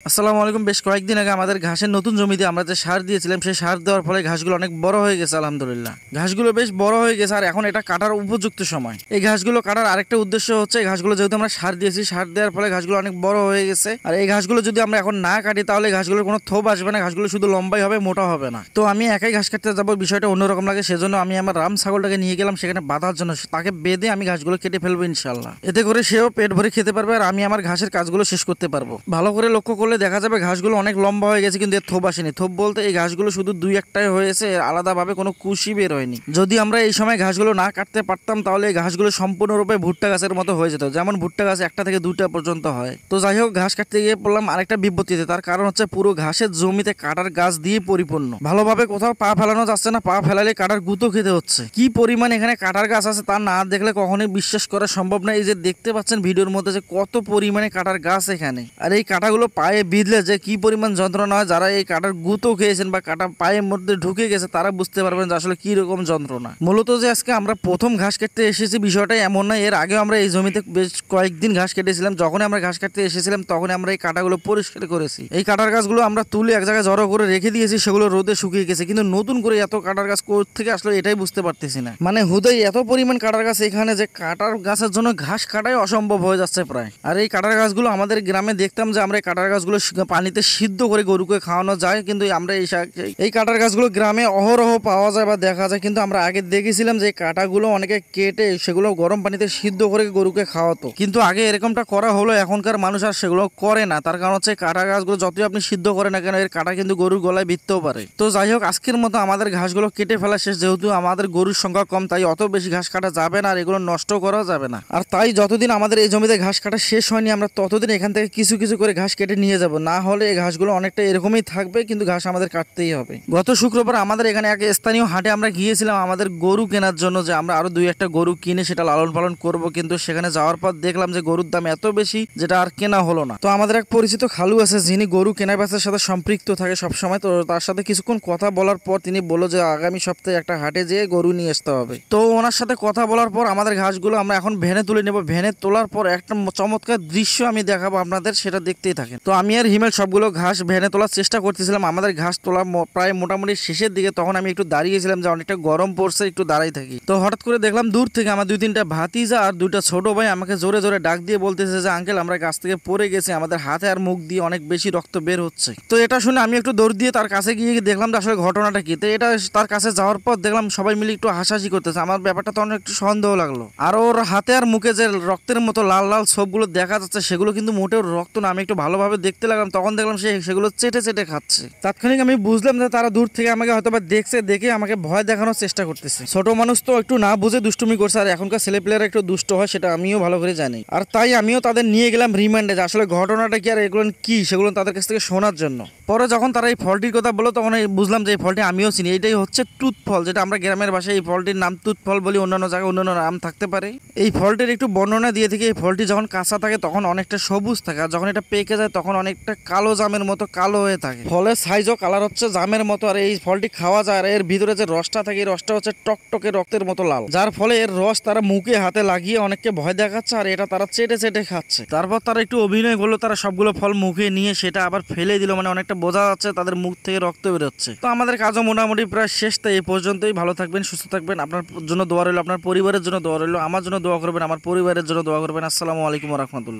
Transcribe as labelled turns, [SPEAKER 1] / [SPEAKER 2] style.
[SPEAKER 1] আসসালামু আলাইকুম। বেশ কয়েকদিন আগে আমাদের ঘাসের নতুন জমিতে আমরা যে সার দিয়েছিলাম, সেই সার দেওয়ার ফলে ঘাসগুলো অনেক বড় হয়ে গেছে। আলহামদুলিল্লাহ, ঘাসগুলো বেশ বড় হয়ে গেছে আর এখন এটা কাটার উপযুক্ত সময়। এই ঘাসগুলো কাটার আরেকটা উদ্দেশ্য হচ্ছে, এই ঘাসগুলো যেহেতু আমরা সার দিয়েছি, সার দেওয়ার ফলে ঘাসগুলো অনেক বড় হয়ে গেছে। আর এই ঘাসগুলো যদি আমরা এখন না কাটি, তাহলে ঘাসগুলোর কোনো থোপ আসবে না, ঘাসগুলো শুধু লম্বাই হবে, মোটা হবে না। তো আমি একাই ঘাস কাটতে যাবো, বিষয়টা অন্যরকম লাগে। সেজন্য আমি আমার রাম ছাগলটাকে নিয়ে গেলাম সেখানে বাঁধার জন্য। তাকে বেঁধে আমি ঘাসগুলো কেটে ফেলবো ইনশাল্লাহ। এতে করে সেও পেট ভরে খেতে পারবে আর আমি আমার ঘাসের কাজগুলো শেষ করতে পারবো। ভালো করে লক্ষ্য করলে দেখা যাবে ঘাসগুলো অনেক লম্বা হয়ে গেছে, কিন্তু এর থোপ আসেনি। থোপ বলতে এই ঘাসগুলো শুধু দুই একটাই হয়েছে, আলাদাভাবে কোনো কুশি বের হয়নি। যদি আমরা এই সময় ঘাসগুলো না কাটতে পারতাম, তাহলে এই ঘাসগুলো সম্পূর্ণরূপে ভুট্টা গাছের মতো হয়ে যেত। যেমন ভুট্টা গাছ একটা থেকে দুইটা পর্যন্ত হয়। তো যাই হোক, ঘাস কাটতে গিয়ে পড়লাম আরেকটা বিপত্তিতে। তার কারণ হচ্ছে পুরো ঘাসের জমিতে কাটার গাছ দিয়ে পরিপূর্ণ। ভালোভাবে কোথাও পা ফেলানো যাচ্ছে না, পা ফেলালে কাটার গুঁতো খেতে হচ্ছে। কি পরিমাণ এখানে কাটার গাছ আছে তা না দেখলে কখনোই বিশ্বাস করা সম্ভব না। এই যে দেখতে পাচ্ছেন ভিডিওর মধ্যে যে কত পরিমাণে কাটার গাছ এখানে, আর এই কাটাগুলো পায়ে বিঁধলে যে কি পরিমাণ যন্ত্রণা হয়, যারা এই কাটার গুঁতো খেয়েছেন বা কাটা পায়ের মধ্যে ঢুকে গেছে তারা বুঝতে পারবেন যে আসলে কি রকম যন্ত্রণা। মূলত যে আজকে আমরা প্রথম ঘাস কাটতে এসেছি বিষয়টা এমন না, এর আগে আমরা এই জমিতে বেশ কয়েকদিন ঘাস কেটেছিলাম। যখনই আমরা ঘাস কাটতে এসেছিলাম তখনই আমরা এই কাটাগুলো পরিষ্কার করেছি। এই কাটার গাছগুলো আমরা তুলে এক জায়গায় জড়ো করে রেখে দিয়েছি, সেগুলো রোদে শুকিয়ে গেছে। কিন্তু নতুন করে এত কাটার গাছ থেকে আসলে এটাই বুঝতে পারতেছি না। মানে হুদাই এত পরিমাণ কাটার গাছ এখানে যে কাটার গাছের জন্য ঘাস কাটাই অসম্ভব হয়ে যাচ্ছে প্রায়। আর এই কাটার গাছগুলো আমাদের গ্রামে দেখতাম যে আমরা এই কাটার গাছগুলো পানিতে সিদ্ধ করে গরুকে খাওয়ানো যায়, কিন্তু আমরা এই কাটার গাছগুলো গ্রামে অহরহ পাওয়া যায় বা দেখা যায়। কিন্তু আমরা আগে দেখেছিলাম যে কাটাগুলো অনেকে কেটে সেগুলো গরম পানিতে সিদ্ধ করে গরুকে খাওয়াতো, কিন্তু আগে এরকমটা করা হলো। এখনকার মানুষ আর সেগুলো করে না। তার কারণ হচ্ছে কাটা গাছগুলো যতই আপনি সিদ্ধ করেন না কেন, এর কাটা কিন্তু গরুর গলায় বিঁধতেও পারে। তো যাই হোক, আজকের মতো আমাদের ঘাসগুলো কেটে ফেলা শেষ। যেহেতু আমাদের গরুর সংখ্যা কম, তাই অত বেশি ঘাস কাটা যাবে না আর এগুলো নষ্ট করা যাবে না। আর তাই যতদিন আমাদের এই জমিতে ঘাস কাটা শেষ হয়নি, আমরা ততদিন এখান থেকে কিছু কিছু করে ঘাস কেটে নিয়ে যাব। না হলে এই ঘাসগুলো অনেকটা এরকমই থাকবে, কিন্তু ঘাস আমাদের কাটতেই হবে। গত শুক্রবার আমাদের এখানে এক স্থানীয় হাটে আমরা গিয়েছিলাম আমাদের গরু কেনার জন্য, যে আমরা আরো দুই একটা গরু কিনে সেটা লালন পালন করব। কিন্তু সেখানে যাওয়ার পর দেখলাম যে গরুর দাম এত বেশি, যেটা আর কেনা হলো না। তো আমাদের এক পরিচিত খালু আছে, যিনি গরু কেনা বেচার সাথে সম্পৃক্ত থাকে সবসময়। তো তার সাথে কিছুক্ষণ কথা বলার পর তিনি বলল যে আগামী সপ্তাহে একটা হাটে যেয়ে গরু নিয়ে আসতে হবে। তো ওনার সাথে কথা বলার পর আমাদের ঘাসগুলো আমরা এখন ভ্যানে তুলে নেব। ভ্যানে তোলার পর একটা চমৎকার দৃশ্য আমি দেখাবো আপনাদের, সেটা দেখতেই থাকেন। তো আমি আর হিমেল সবগুলো ঘাস ভ্যানে তোলার চেষ্টা করতেছিলাম। আমাদের ঘাস তোলা প্রায় মোটামুটি শেষের দিকে। তখন আমি একটু দাঁড়িয়েছিলাম যে অনেকটা গরম পড়ছে, একটু দাঁড়াই থাকি। তো হঠাৎ করে দেখলাম দূর থেকে আমার দুই তিনটা ভাতিজা আর দুইটা ছোট ভাই আমাকে জোরে জোরে ডাক দিয়ে বলতেছে যে আঙ্কেল, আমরা গাছ থেকে পড়ে গেছি, আমাদের হাতে আর মুখ দিয়ে অনেক বেশি রক্ত বের হচ্ছে। তো এটা শুনে আমি একটু দৌড় দিয়ে তার কাছে গিয়ে দেখলাম যে আসলে ঘটনাটা কি। তো এটা তার কাছে যাওয়ার পর দেখলাম সবাই মিলে একটু হাসাহাসি করতেছে। আমার ব্যাপারটা তখন একটু সন্দেহ লাগলো। আর ওর হাতে আর মুখে যে রক্তের মতো লাল লাল ছোপগুলো দেখা যাচ্ছে, সেগুলো কিন্তু মোটেও রক্ত না। আমি একটু ভালোভাবে দেখতে লাগলাম, তখন দেখলাম সেগুলো চেটে চেটে খাচ্ছে। তাৎক্ষণিক আমি বুঝলাম যে তারা দূর থেকে আমাকে হয়তোবা দেখছে, দেখে আমাকে ভয় দেখানোর চেষ্টা করতেছে। ছোট মানুষ তো একটু না বুঝে দুষ্টুমি করছে, আর এখনকার ছেলেপেলেরা একটু দুষ্ট হয়, সেটা আমিও ভালো করে জানি। আর তাই আমিও তাদের নিয়ে গেলাম রিমান্ডে, যে আসলে ঘটনাটা কি আর এগুলো কি, সেগুলো তাদের কাছ থেকে শোনার জন্য। পরে যখন তারা এই ফলটির কথা বললো, তখন বুঝলাম যে এই ফলটি আমিও চিনি। এটাই হচ্ছে টুথ ফল, যেটা আমরা গ্রামের ভাষায় এই ফলটির নাম টুথ ফল বলি। অন্যান্য জায়গায় অন্যান্য নাম থাকতে পারে। এই ফলটির একটু বর্ণনা দিয়ে থেকে, এই ফলটি যখন কাঁচা থাকে তখন অনেকটা সবুজ থাকে, আর যখন এটা পেকে যায় তখন অনেকটা কালো জামের মতো কালো হয়ে থাকে। ফলের সাইজও কালার হচ্ছে জামের মতো। আর এই ফলটি খাওয়া যায়, আর এর ভিতরে যে রসটা থাকে, এই রসটা হচ্ছে টকটকে রক্তের মতো লাল, যার ফলে এর রস তারা মুখে হাতে লাগিয়ে অনেককে ভয় দেখাচ্ছে, আর এটা তারা চেটে চেটে খাচ্ছে। তারপর তারা একটু অভিনয় করলো, তারা সবগুলো ফল মুখে নিয়ে সেটা আবার ফেলে দিল। মানে অনেকটা বোঝা যাচ্ছে তাদের মুখ থেকে রক্ত বেরোচ্ছে। তো আমাদের কাজও মোটামুটি প্রায় শেষ। তাই এই পর্যন্তই। ভালো থাকবেন, সুস্থ থাকবেন। আপনার জন্য দোয়া রইল, আপনার পরিবারের জন্য দোয়া রইল। আমার জন্য দোয়া করবেন, আমার পরিবারের জন্য দোয়া করবেন। আসসালামু আলাইকুম ওয়া রাহমাতুল্লাহ।